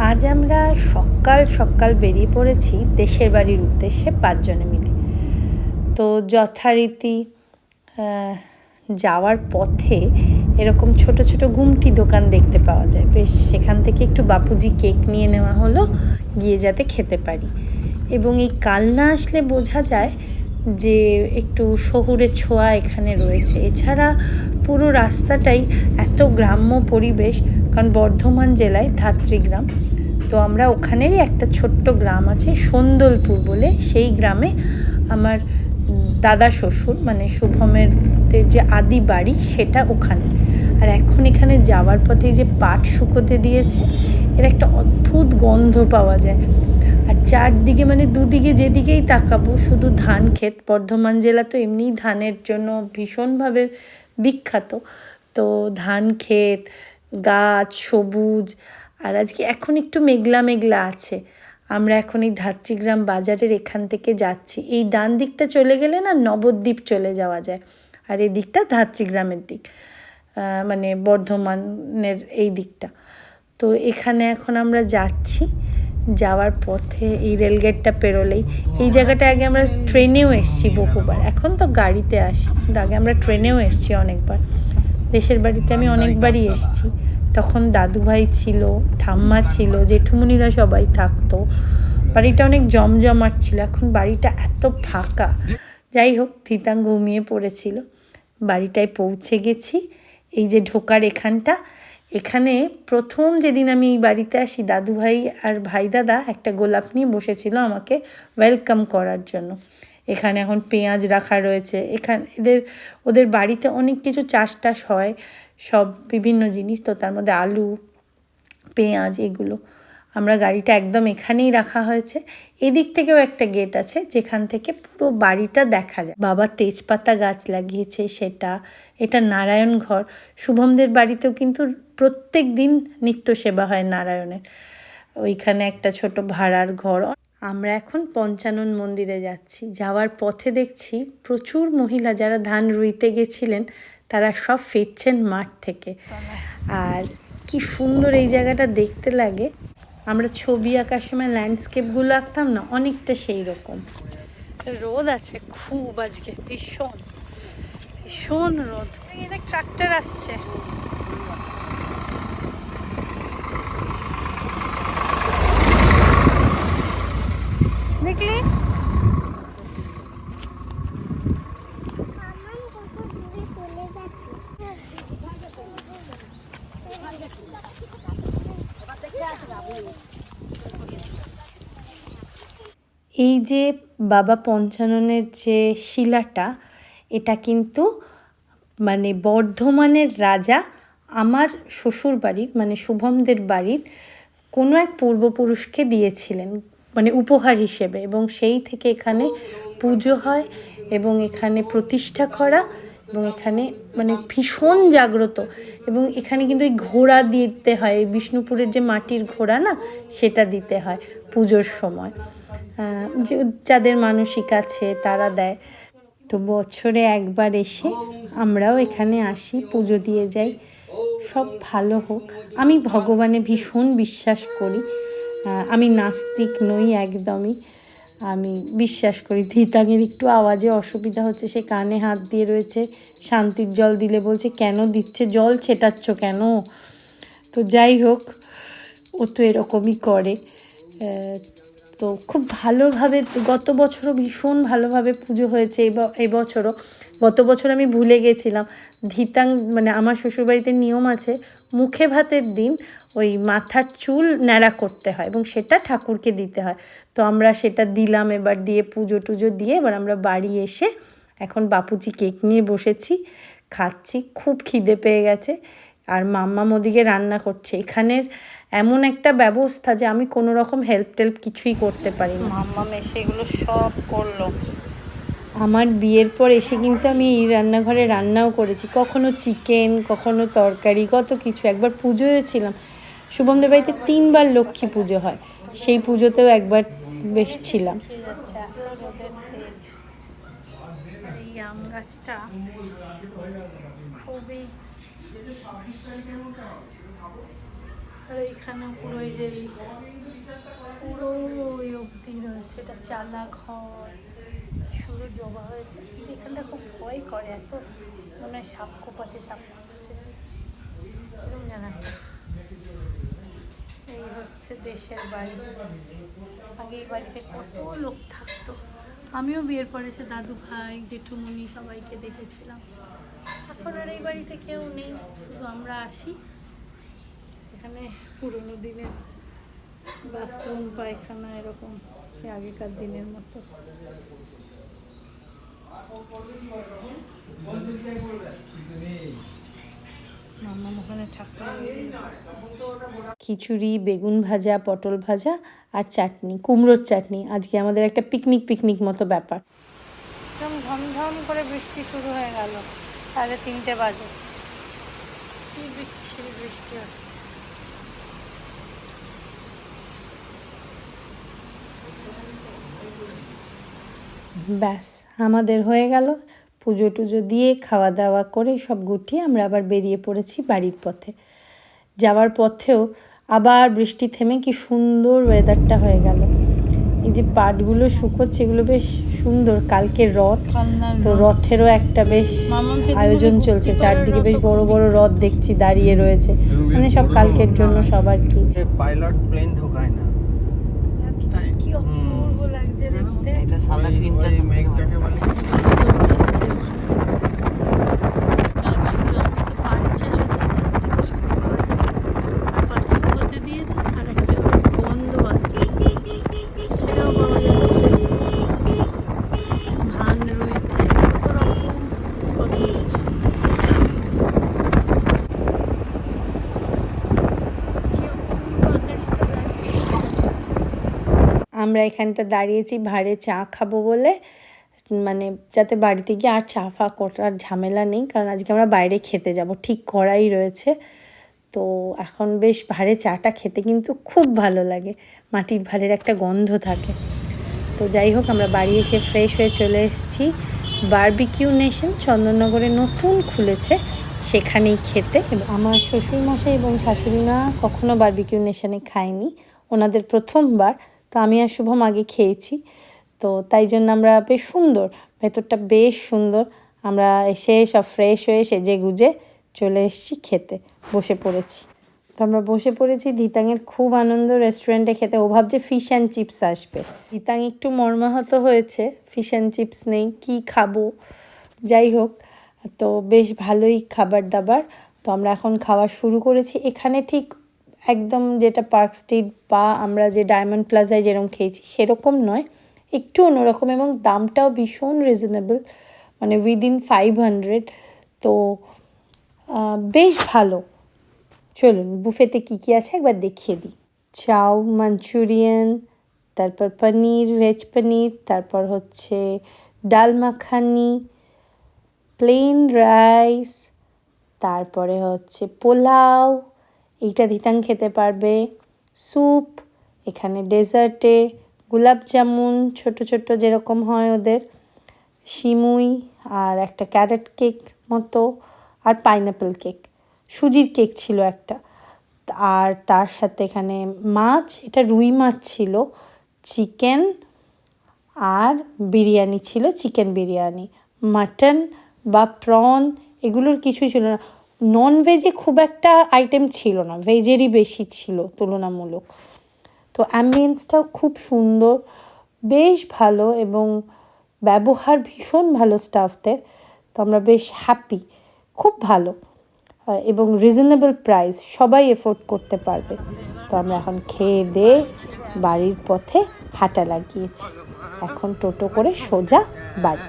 আজ আমরা সকাল সকাল বেরিয়ে পড়েছি দেশের বাড়ির উদ্দেশ্যে 5 জনে মিলে। তো যথারীতি যাওয়ার পথে এরকম ছোট ছোট গুমটি দোকান দেখতে পাওয়া যায়। বেশ, সেখান থেকে একটু বাপুজি কেক নিয়ে নেওয়া হলো, গিয়ে যাতে খেতে পারি। এবং এই কালনা আসলে বোঝা যায় যে একটু শহুরের ছোঁয়া এখানে রয়েছে। এছাড়া পুরো রাস্তাটাই এত গ্রাম্য পরিবেশ, কারণ বর্ধমান জেলায় ধাত্রীগ্রাম। তো আমরা ওখানেরই একটা ছোট্ট গ্রাম আছে সন্দলপুর বলে, সেই গ্রামে আমার দাদা শ্বশুর মানে শুভমের যে আদি বাড়ি সেটা ওখানে। আর এখন এখানে যাওয়ার পথে যে পাট শুকোতে দিয়েছে, এর একটা অদ্ভুত গন্ধ পাওয়া যায়। আর চারদিকে মানে দুদিকে যেদিকেই তাকাবো শুধু ধান ক্ষেত। বর্ধমান জেলা তো এমনিই ধানের জন্য ভীষণভাবে বিখ্যাত। তো ধান ক্ষেত, গাছ, সবুজ। আর আজকে এখন একটু মেঘলা মেঘলা আছে। আমরা এখন এই ধাত্রীগ্রাম বাজারের এখান থেকে যাচ্ছি। এই ডান দিকটা চলে গেলে না নবদ্বীপ চলে যাওয়া যায়, আর এই দিকটা ধাত্রীগ্রামের দিক, মানে বর্ধমানের এই দিকটা। তো এখানে এখন আমরা যাচ্ছি। যাওয়ার পথে এই রেলগেটটা পেরোলেই এই জায়গাটা, আগে আমরা ট্রেনেও এসেছি বহুবার, এখন তো গাড়িতে আসি, কিন্তু আগে আমরা ট্রেনেও এসেছি অনেকবার। দেশের বাড়িতে আমি অনেকবারই এসেছি। তখন দাদুভাই ছিল, ঠাম্মা ছিল, জেঠুমনিরা সবাই থাকতো। বাড়িটা অনেক জমজমাট ছিল। এখন বাড়িটা এত ফাঁকা। যাই হোক, ধিতাং ঘুমিয়ে পড়েছিল। বাড়িটায় পৌঁছে গেছি। এই যে ঢোকার এখানটা, এখানে প্রথম যেদিন আমি এই বাড়িতে আসি, দাদুভাই আর ভাই দাদা একটা গোলাপ নিয়ে বসেছিল আমাকে ওয়েলকাম করার জন্য। এখানে এখন পেঁয়াজ রাখা রয়েছে। ওদের বাড়িতে অনেক কিছু চাষ টাস হয়, সব বিভিন্ন জিনিস। তো তার মধ্যে আলু, পেঁয়াজ, এগুলো। আমরা গাড়িটা একদম এখানেই রাখা হয়েছে। এদিক থেকেও একটা গেট আছে যেখান থেকে পুরো বাড়িটা দেখা যায়। বাবা তেজপাতা গাছ লাগিয়েছে সেটা। এটা নারায়ণ ঘর। শুভমদের বাড়িতেও কিন্তু প্রত্যেক দিন নিত্য সেবা হয় নারায়ণের। ওইখানে একটা ছোট ভাড়ার ঘর। আমরা এখন পঞ্চানন মন্দিরে যাচ্ছি। যাওয়ার পথে দেখছি প্রচুর মহিলা যারা ধান রুইতে গেছিলেন, তারা সব ফিরছেন মাঠ থেকে। আর কি সুন্দর এই জায়গাটা দেখতে লাগে। আমরা ছবি আঁকার সময় ল্যান্ডস্কেপগুলো আঁকতাম না, অনেকটা সেই রকম। রোদ আছে খুব আজকে, ভীষণ ভীষণ রোদ। দেখ ট্রাক্টর আসছে। দেখলি? এই যে বাবা পঞ্চাননের যে শিলাটা, এটা কিন্তু মানে বর্ধমানের রাজা আমার শ্বশুর বাড়ির মানে শুভমদের বাড়ির কোনো এক পূর্বপুরুষকে দিয়েছিলেন, মানে উপহার হিসেবে। এবং সেই থেকে এখানে পুজো হয় এবং এখানে প্রতিষ্ঠা করা, এবং এখানে মানে ভীষণ জাগ্রত। এবং এখানে কিন্তু এই ঘোড়া দিতে হয়, বিষ্ণুপুরের যে মাটির ঘোড়া না, সেটা দিতে হয় পুজোর সময়। যে যাদের মানসিক আছে তারা দেয়। তো বছরে একবার এসে আমরাও এখানে আসি, পুজো দিয়ে যাই। সব ভালো হোক। আমি ভগবানে ভীষণ বিশ্বাস করি। আমি নাস্তিক নই একদমই। আমি বিশ্বাস করি। ধিতাঙের একটু আওয়াজে অসুবিধা হচ্ছে, সে কানে হাত দিয়ে রয়েছে। শান্তির জল দিলে বলছে কেন দিচ্ছে, জল ছেটাচ্ছ কেন? তো যাই হোক, ও তো এরকমই করে। তো খুব ভালোভাবে গত বছরও ভীষণ ভালোভাবে পুজো হয়েছে। এবছরও। গত বছর আমি ভুলে গেছিলাম, ধিতাং মানে আমার শ্বশুরবাড়িতে নিয়ম আছে, মুখে ভাতের দিন ওই মাথার চুল ন্যাড়া করতে হয় এবং সেটা ঠাকুরকে দিতে হয়। তো আমরা সেটা দিলাম, এবার দিয়ে পুজো টুজো দিয়ে এবার আমরা বাড়ি এসে এখন বাপুজি কেক নিয়ে বসেছি, খাচ্ছি। খুব খিদে পেয়ে গেছে। আর মাম্মা ওদিকে রান্না করছে। এখানের এমন একটা ব্যবস্থা যে আমি কোনো রকম হেল্প টেল্প কিছুই করতে পারি না। মাম্মা এসে এগুলো সব করলো। আমার বিয়ের পর এসে কিন্তু আমি এই রান্নাঘরে রান্নাও করেছি, কখনো চিকেন, কখনো তরকারি, কত কিছু। একবার পুজোয় ছিলাম, শুভমদের বাড়িতে 3বার লক্ষ্মী পুজো হয়, সেই পুজোতেও একবার বেশ ছিলাম। এই আম গাছটা খুবই আর এইখানে পুরো এই যে পুরো ওই অবধি রয়েছে, এটা চালা ঘর, শুরু জবা হয়েছে। এখানটা খুব ভয় করে, এত মনে হয় সাপ খোপ আছে, সাপ আছে এরকম জানা। এই হচ্ছে দেশের বাড়ি। আগে এই বাড়িতে কত লোক থাকতো, আমিও বিয়ের পরে এসে দাদু ভাই জেঠুমনি সবাইকে দেখেছিলাম। এখন আর এই বাড়িতে কেউ নেই, শুধু আমরা আসি। এখানে পুরোনো দিনের বাথরুম পায়খানা এরকম, সে আগেকার দিনের মতো। খিচুড়ি, বেগুন ভাজা, পটল ভাজা আর চাটনি, কুমড়োর চাটনি। আজকে আমাদের একটা পিকনিক মতো ব্যাপার। একদম ঝমঝম করে বৃষ্টি শুরু হয়ে গেল, 3:30 বাজে। কি বিচ্ছিরি বৃষ্টি হচ্ছে। ব্যাস আমাদের হয়ে গেল। পুজো টুজো দিয়ে খাওয়া দাওয়া করে সব গুটিয়ে আমরা আবার বেরিয়ে পড়েছি বাড়ির পথে। যাওয়ার পথেও আবার বৃষ্টি থেমে কি সুন্দর ওয়েদারটা হয়ে গেল। এই যে পাটগুলো শুকোচ্ছে, এগুলো বেশ সুন্দর। কালকে রথ, তো রথেরও একটা বেশ আয়োজন চলছে, চারদিকে বেশ বড় বড় রথ দেখছি দাঁড়িয়ে রয়েছে, মানে সব কালকের জন্য সবার কি পাইলট প্লেন ঢোকায় না। কি অপূর্ব লাগছে দেখতে। এটা সাদা গ্রিনটা মেঘটাকে বলে আমরা এখানটা দাঁড়িয়েছি ভাঁড়ে চা খাবো বলে, মানে যাতে বাড়িতে গিয়ে আর চা ফা করার ঝামেলা নেই, কারণ আজকে আমরা বাইরে খেতে যাব, ঠিক করাই রয়েছে। তো এখন বেশ ভাঁড়ে চাটা খেতে কিন্তু খুব ভালো লাগে, মাটির ভাঁড়ের একটা গন্ধ থাকে। তো যাই হোক, আমরা বাড়ি এসে ফ্রেশ হয়ে চলে এসেছি বারবিকিউ নেশন, চন্দননগরে নতুন খুলেছে, সেখানেই খেতে। আমার শ্বশুরমশাই এবং শাশুড়ি মা কখনো বারবিকিউ নেশনে খায়নি, ওনাদের প্রথমবার। তো আমি আর শুভম আগে খেয়েছি, তো তাই জন্য আমরা বেশ সুন্দর, ভেতরটা বেশ সুন্দর। আমরা এসে সব ফ্রেশ হয়ে সেজে গুজে চলে এসেছি খেতে, বসে পড়েছি। তো আমরা বসে পড়েছি, ধিতাংয়ের খুব আনন্দ রেস্টুরেন্টে খেতে। ও ভাবছে ফিশ অ্যান্ড চিপস আসবে। ধিতাং একটু মর্মাহত হয়েছে, ফিশ অ্যান্ড চিপস নেই, কি খাবো। যাই হোক, তো বেশ ভালোই খাবার দাবার। তো আমরা এখন খাওয়া শুরু করেছি। এখানে ঠিক একদম যেটা পার্ক স্ট্রিট বা আমরা যে ডায়মন্ড প্লাজায় যেরকম খেয়েছি সেরকম নয়, একটু অন্যরকম, এবং দামটাও ভীষণ রিজনেবল, মানে উইদিন 500। তো বেশ ভালো। চলুন বুফেতে কী কী আছে একবার দেখিয়ে দিই। চাউ, মাঞ্চুরিয়ান, তারপর পনির, ভেজ পনির, তারপর হচ্ছে ডাল মাখানি, প্লেন রাইস, তারপরে হচ্ছে পোলাও, এইটা ধিতাং খেতে পারবে, স্যুপ, এখানে ডেজার্টে গোলাপ জামুন ছোট ছোট যেরকম হয় ওদের, সিমুই, আর একটা ক্যারেট কেক মতো, আর পাইনাপেল কেক, সুজির কেক ছিল একটা। আর তার সাথে এখানে মাছ, এটা রুই মাছ ছিল, চিকেন, আর বিরিয়ানি ছিল, চিকেন বিরিয়ানি। মাটন বা প্রন এগুলোর কিছু ছিল না। নন ভেজে খুব একটা আইটেম ছিল না, ভেজেরই বেশি ছিল তুলনামূলক। তো অ্যাম্বিয়েন্সটাও খুব সুন্দর, বেশ ভালো, এবং ব্যবহার ভীষণ ভালো স্টাফদের। তো আমরা বেশ হ্যাপি, খুব ভালো, এবং রিজনেবল প্রাইস, সবাই এফোর্ড করতে পারবে। তো আমরা এখন খেয়ে দিয়ে বাড়ির পথে হাঁটা লাগিয়েছি, এখন টোটো করে সোজা বাড়ি।